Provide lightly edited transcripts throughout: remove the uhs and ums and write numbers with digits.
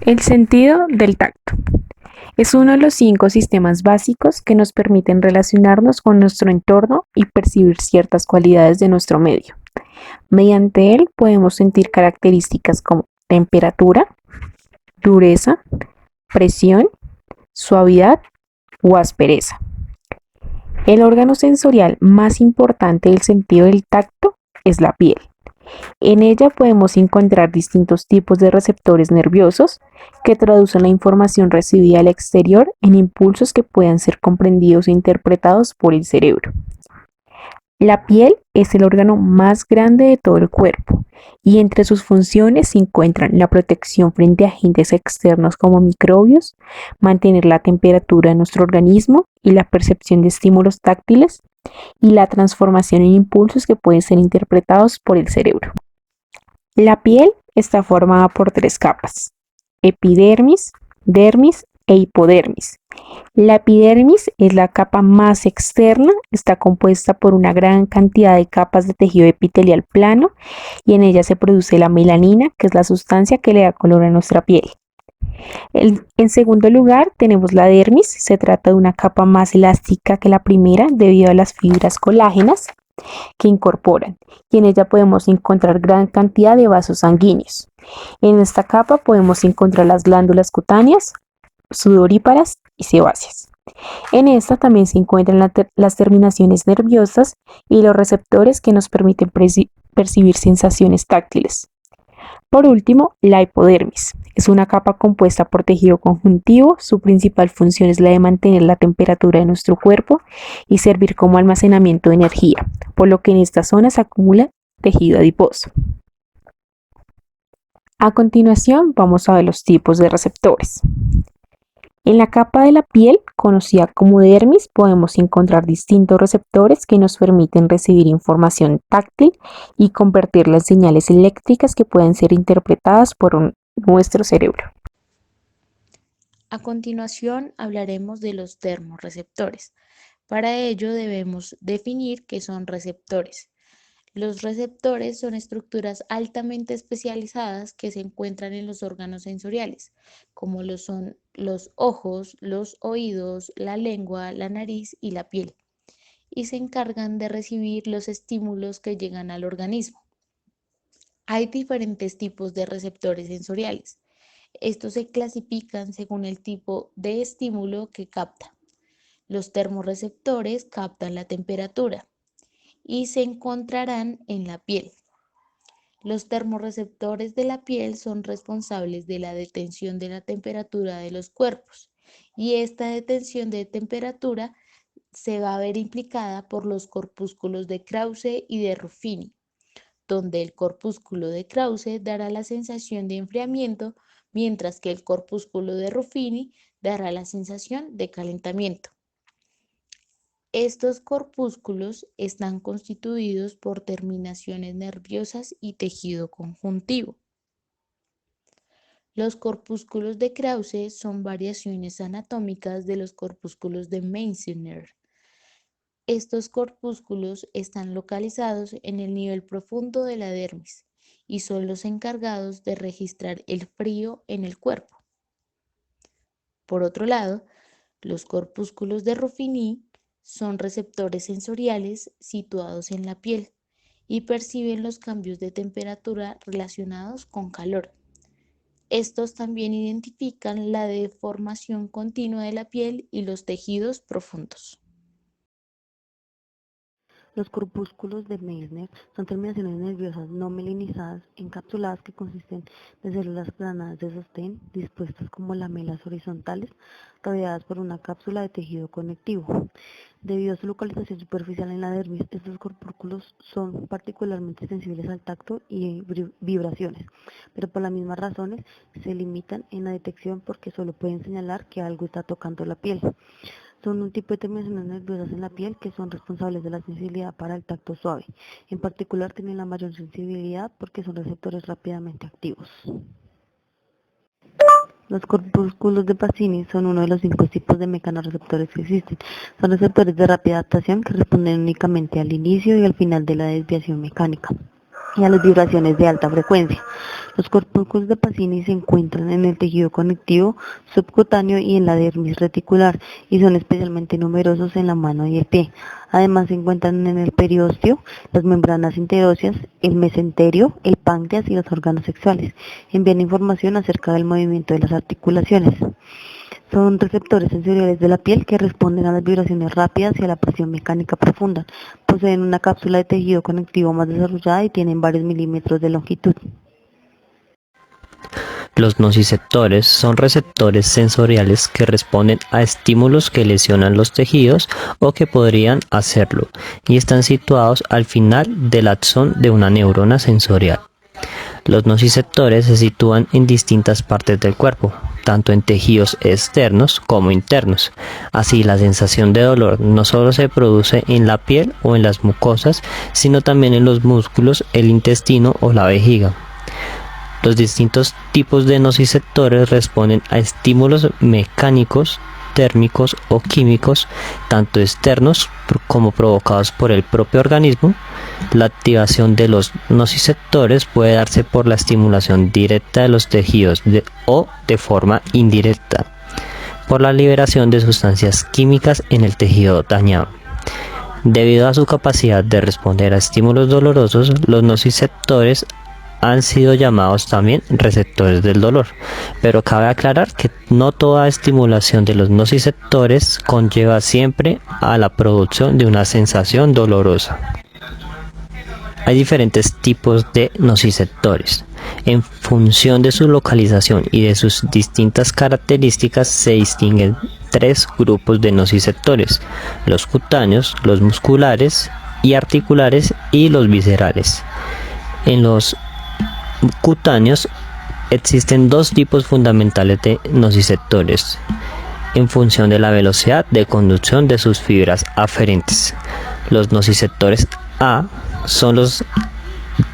El sentido del tacto es uno de los 5 sistemas básicos que nos permiten relacionarnos con nuestro entorno y percibir ciertas cualidades de nuestro medio. Mediante él podemos sentir características como temperatura, dureza, presión, suavidad o aspereza. El órgano sensorial más importante del sentido del tacto es la piel. En ella podemos encontrar distintos tipos de receptores nerviosos que traducen la información recibida al exterior en impulsos que puedan ser comprendidos e interpretados por el cerebro. La piel es el órgano más grande de todo el cuerpo y entre sus funciones se encuentran la protección frente a agentes externos como microbios, mantener la temperatura de nuestro organismo y la percepción de estímulos táctiles y la transformación en impulsos que pueden ser interpretados por el cerebro. La piel está formada por 3 capas: epidermis, dermis e hipodermis. La epidermis es la capa más externa, está compuesta por una gran cantidad de capas de tejido epitelial plano y en ella se produce la melanina, que es la sustancia que le da color a nuestra piel. En segundo lugar, tenemos la dermis. Se trata de una capa más elástica que la primera debido a las fibras colágenas que incorporan y en ella podemos encontrar gran cantidad de vasos sanguíneos. En esta capa podemos encontrar las glándulas cutáneas, sudoríparas y sebáceas. En esta también se encuentran las terminaciones nerviosas y los receptores que nos permiten percibir sensaciones táctiles. Por último, la hipodermis. Es una capa compuesta por tejido conjuntivo. Su principal función es la de mantener la temperatura de nuestro cuerpo y servir como almacenamiento de energía, por lo que en esta zona se acumula tejido adiposo. A continuación, vamos a ver los tipos de receptores. En la capa de la piel, conocida como dermis, podemos encontrar distintos receptores que nos permiten recibir información táctil y convertirla en señales eléctricas que pueden ser interpretadas por nuestro cerebro. A continuación hablaremos de los termorreceptores. Para ello debemos definir qué son receptores. Los receptores son estructuras altamente especializadas que se encuentran en los órganos sensoriales, como lo son los ojos, los oídos, la lengua, la nariz y la piel, y se encargan de recibir los estímulos que llegan al organismo. Hay diferentes tipos de receptores sensoriales. Estos se clasifican según el tipo de estímulo que capta. Los termorreceptores captan la temperatura y se encontrarán en la piel. Los termorreceptores de la piel son responsables de la detención de la temperatura de los cuerpos y esta detención de temperatura se va a ver implicada por los corpúsculos de Krause y de Ruffini, donde el corpúsculo de Krause dará la sensación de enfriamiento, mientras que el corpúsculo de Ruffini dará la sensación de calentamiento. Estos corpúsculos están constituidos por terminaciones nerviosas y tejido conjuntivo. Los corpúsculos de Krause son variaciones anatómicas de los corpúsculos de Meissner. Estos corpúsculos están localizados en el nivel profundo de la dermis y son los encargados de registrar el frío en el cuerpo. Por otro lado, los corpúsculos de Ruffini son receptores sensoriales situados en la piel y perciben los cambios de temperatura relacionados con calor. Estos también identifican la deformación continua de la piel y los tejidos profundos. Los corpúsculos de Meissner son terminaciones nerviosas no mielinizadas encapsuladas que consisten de células planadas de sostén dispuestas como lamelas horizontales rodeadas por una cápsula de tejido conectivo. Debido a su localización superficial en la dermis, estos corpúsculos son particularmente sensibles al tacto y vibraciones, pero por las mismas razones se limitan en la detección porque solo pueden señalar que algo está tocando la piel. Son un tipo de terminaciones nerviosas en la piel que son responsables de la sensibilidad para el tacto suave. En particular, tienen la mayor sensibilidad porque son receptores rápidamente activos. Los corpúsculos de Pacini son uno de los 5 tipos de mecanorreceptores que existen. Son receptores de rápida adaptación que responden únicamente al inicio y al final de la desviación mecánica. y a las vibraciones de alta frecuencia. Los corpúsculos de Pacini se encuentran en el tejido conectivo subcutáneo y en la dermis reticular y son especialmente numerosos en la mano y el pie. Además se encuentran en el periósteo, las membranas interóseas, el mesenterio, el páncreas y los órganos sexuales. Envían información acerca del movimiento de las articulaciones. Son receptores sensoriales de la piel que responden a las vibraciones rápidas y a la presión mecánica profunda. Poseen una cápsula de tejido conectivo más desarrollada y tienen varios milímetros de longitud. Los nociceptores son receptores sensoriales que responden a estímulos que lesionan los tejidos o que podrían hacerlo, y están situados al final del axón de una neurona sensorial. Los nociceptores se sitúan en distintas partes del cuerpo, tanto en tejidos externos como internos. Así, la sensación de dolor no solo se produce en la piel o en las mucosas, sino también en los músculos, el intestino o la vejiga. Los distintos tipos de nociceptores responden a estímulos mecánicos, térmicos o químicos, tanto externos como provocados por el propio organismo. La activación de los nociceptores puede darse por la estimulación directa de los tejidos o de forma indirecta, por la liberación de sustancias químicas en el tejido dañado. Debido a su capacidad de responder a estímulos dolorosos, los nociceptores han sido llamados también receptores del dolor, pero cabe aclarar que no toda estimulación de los nociceptores conlleva siempre a la producción de una sensación dolorosa. Hay diferentes tipos de nociceptores. En función de su localización y de sus distintas características se distinguen tres grupos de nociceptores: los cutáneos, los musculares y articulares y los viscerales. En los cutáneos existen dos tipos fundamentales de nociceptores en función de la velocidad de conducción de sus fibras aferentes. Los nociceptores A son las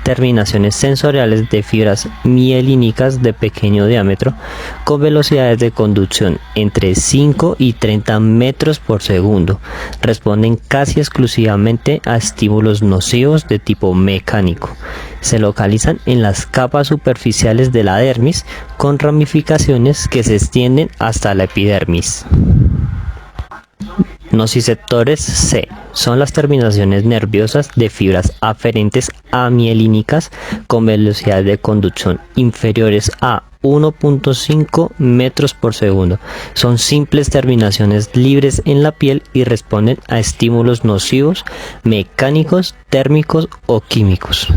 terminaciones sensoriales de fibras mielínicas de pequeño diámetro con velocidades de conducción entre 5 y 30 metros por segundo. Responden casi exclusivamente a estímulos nocivos de tipo mecánico. Se localizan en las capas superficiales de la dermis con ramificaciones que se extienden hasta la epidermis. Nociceptores C son las terminaciones nerviosas de fibras aferentes amielínicas con velocidades de conducción inferiores a 1.5 metros por segundo. Son simples terminaciones libres en la piel y responden a estímulos nocivos, mecánicos, térmicos o químicos.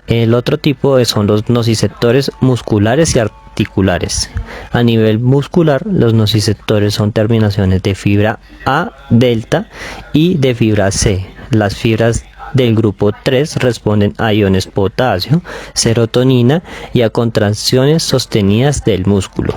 El otro tipo son los nociceptores musculares y articulares. A nivel muscular, los nociceptores son terminaciones de fibra A delta y de fibra C. Las fibras del grupo 3 responden a iones potasio, serotonina y a contracciones sostenidas del músculo.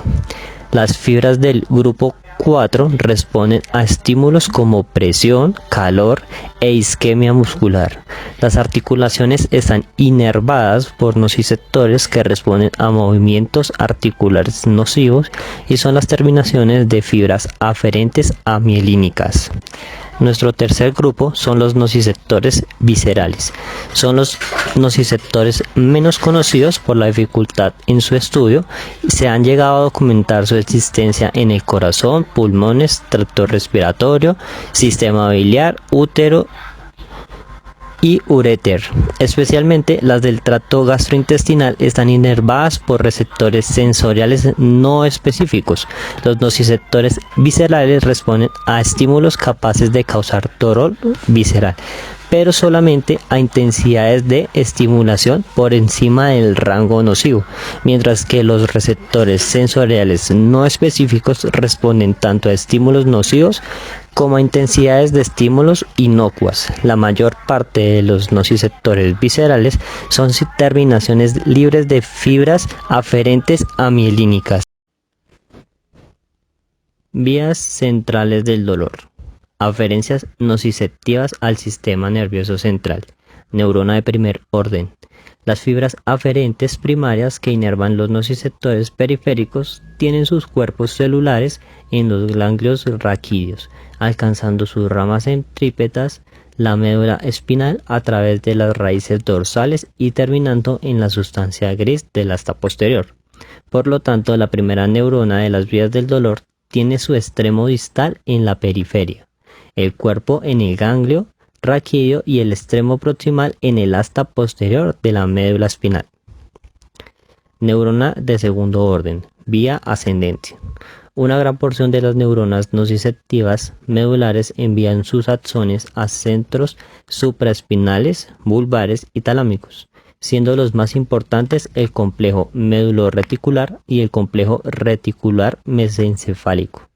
Las fibras del grupo 4 responden a estímulos como presión, calor e isquemia muscular. Las articulaciones están inervadas por nociceptores que responden a movimientos articulares nocivos y son las terminaciones de fibras aferentes amielínicas. Nuestro tercer grupo son los nociceptores viscerales. Son los nociceptores menos conocidos por la dificultad en su estudio. Se han llegado a documentar su existencia en el corazón, pulmones, tracto respiratorio, sistema biliar, útero y uréter. Especialmente las del tracto gastrointestinal están inervadas por receptores sensoriales no específicos. Los nociceptores viscerales responden a estímulos capaces de causar dolor visceral, pero solamente a intensidades de estimulación por encima del rango nocivo, mientras que los receptores sensoriales no específicos responden tanto a estímulos nocivos como a intensidades de estímulos inocuas. La mayor parte de los nociceptores viscerales son terminaciones libres de fibras aferentes amielínicas. Vías centrales del dolor. Aferencias nociceptivas al sistema nervioso central. Neurona de primer orden. Las fibras aferentes primarias que inervan los nociceptores periféricos tienen sus cuerpos celulares en los ganglios raquídeos, alcanzando sus ramas centrípetas. la médula espinal a través de las raíces dorsales y terminando en la sustancia gris del asta posterior. Por lo tanto, la primera neurona de las vías del dolor tiene su extremo distal en la periferia, el cuerpo en el ganglio raquídeo y el extremo proximal en el asta posterior de la médula espinal. Neurona de segundo orden, vía ascendente. Una gran porción de las neuronas nociceptivas medulares envían sus axones a centros supraespinales, bulbares y talámicos, siendo los más importantes el complejo medulorreticular y el complejo reticular mesencefálico.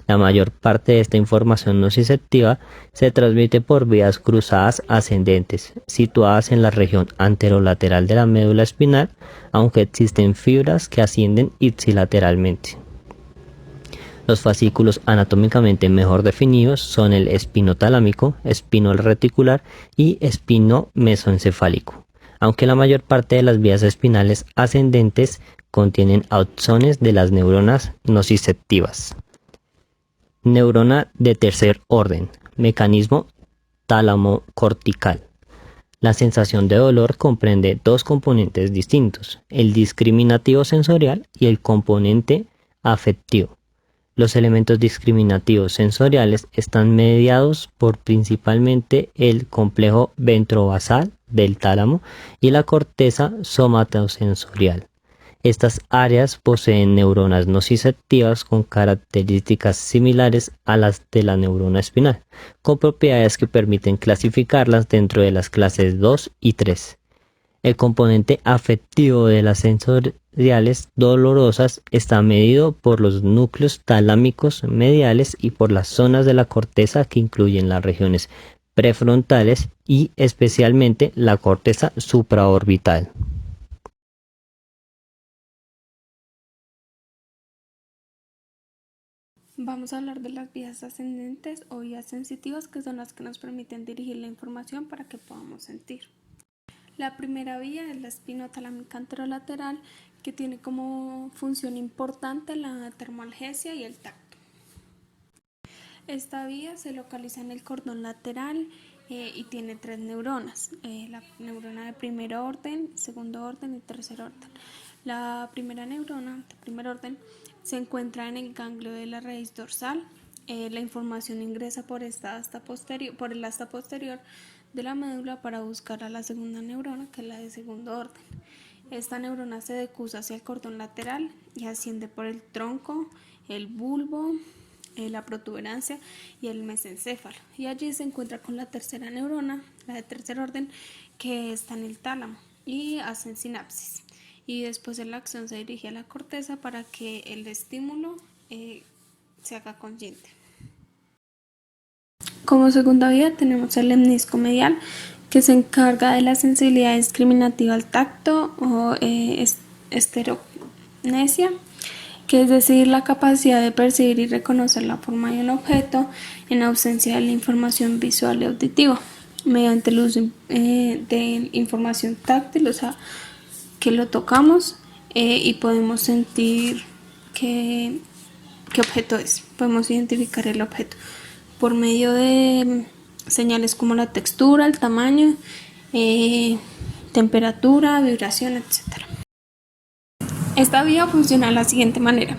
La mayor parte de esta información nociceptiva se transmite por vías cruzadas ascendentes, situadas en la región anterolateral de la médula espinal, aunque existen fibras que ascienden ipsilateralmente. Los fascículos anatómicamente mejor definidos son el espino talámico, espino reticular y espino mesoencefálico, aunque la mayor parte de las vías espinales ascendentes contienen axones de las neuronas nociceptivas. Neurona de tercer orden, mecanismo tálamo-cortical. La sensación de dolor comprende dos componentes distintos, el discriminativo sensorial y el componente afectivo. Los elementos discriminativos sensoriales están mediados por principalmente el complejo ventrobasal del tálamo y la corteza somatosensorial. Estas áreas poseen neuronas nociceptivas con características similares a las de la neurona espinal, con propiedades que permiten clasificarlas dentro de las clases 2 y 3. El componente afectivo de las sensoriales dolorosas está medido por los núcleos talámicos mediales y por las zonas de la corteza que incluyen las regiones prefrontales y especialmente la corteza supraorbital. Vamos a hablar de las vías ascendentes o vías sensitivas, que son las que nos permiten dirigir la información para que podamos sentir. La primera vía es la espinotalámica anterolateral, que tiene como función importante la termoalgesia y el tacto. Esta vía se localiza en el cordón lateral y tiene 3 neuronas, la neurona de primer orden, segundo orden y tercer orden. La primera neurona de primer orden se encuentra en el ganglio de la raíz dorsal. La información ingresa por el asta posterior de la médula para buscar a la segunda neurona, que es la de segundo orden. Esta neurona se decusa hacia el cordón lateral y asciende por el tronco, el bulbo, la protuberancia y el mesencéfalo, y allí se encuentra con la tercera neurona, la de tercer orden, que está en el tálamo y hacen sinapsis, y después la acción se dirige a la corteza para que el estímulo se haga consciente. Como segunda vía tenemos el lemnisco medial, que se encarga de la sensibilidad discriminativa al tacto o estereognesia, que es decir, la capacidad de percibir y reconocer la forma de un objeto en ausencia de la información visual y auditiva, mediante el uso de información táctil, o sea, que lo tocamos y podemos sentir qué objeto es, podemos identificar el objeto por medio de señales como la textura, el tamaño, temperatura, vibración, etc. Esta vía funciona de la siguiente manera.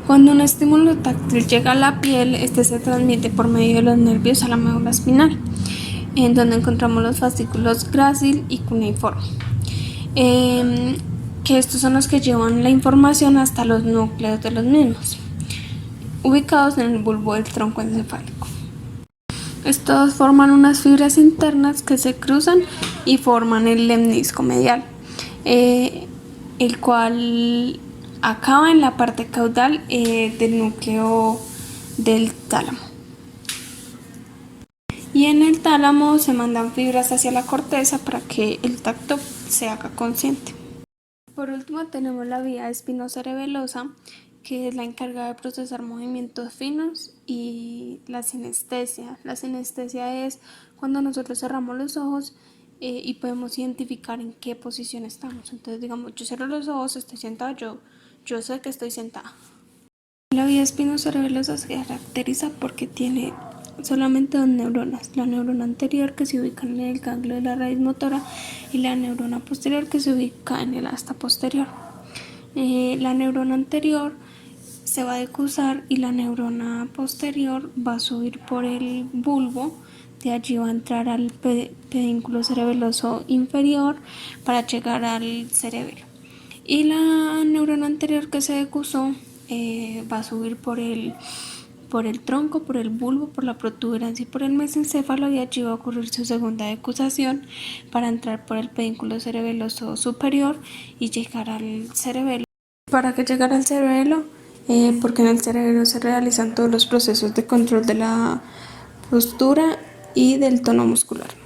Cuando un estímulo táctil llega a la piel, este se transmite por medio de los nervios a la médula espinal, en donde encontramos los fascículos grácil y cuneiforme, que estos son los que llevan la información hasta los núcleos de los mismos, ubicados en el bulbo del tronco encefálico. Estos forman unas fibras internas que se cruzan y forman el lemnisco medial, el cual acaba en la parte caudal del núcleo del tálamo. Y en el tálamo se mandan fibras hacia la corteza para que el tacto se haga consciente. Por último tenemos la vía espinocerebelosa, que es la encargada de procesar movimientos finos, y la sinestesia. La sinestesia es cuando nosotros cerramos los ojos y podemos identificar en qué posición estamos. Entonces, digamos, yo cierro los ojos, estoy sentada, yo sé que estoy sentada. La vía espinocerebelosa se caracteriza porque tiene solamente dos neuronas, la neurona anterior que se ubica en el ganglio de la raíz motora y la neurona posterior que se ubica en el asta posterior. La neurona anterior se va a decusar y la neurona posterior va a subir por el bulbo, de allí va a entrar al pedúnculo cerebeloso inferior para llegar al cerebelo. Y la neurona anterior que se decusó va a subir por el tronco, por el bulbo, por la protuberancia y por el mesencéfalo, y allí va a ocurrir su segunda decusación para entrar por el pedúnculo cerebeloso superior y llegar al cerebelo. ¿Para qué llegar al cerebelo? Porque en el cerebelo se realizan todos los procesos de control de la postura y del tono muscular.